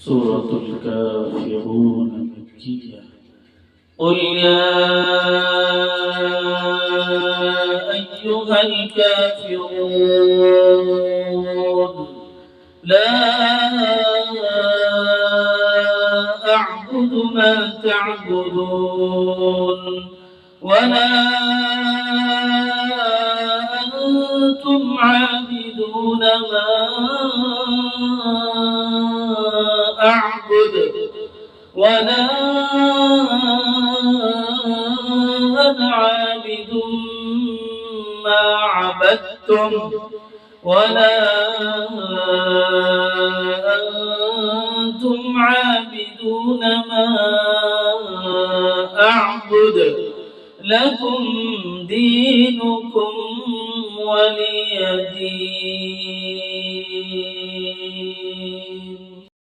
سورة الكافرون مكية. قل يا أيها الكافرون لا أعبد ما تعبدون ولا أنتم عابدون ما أعبد ولا أنا عابد ما عبدتم ولا أنتم عابدون ما أعبد لكم دينكم ولي دين.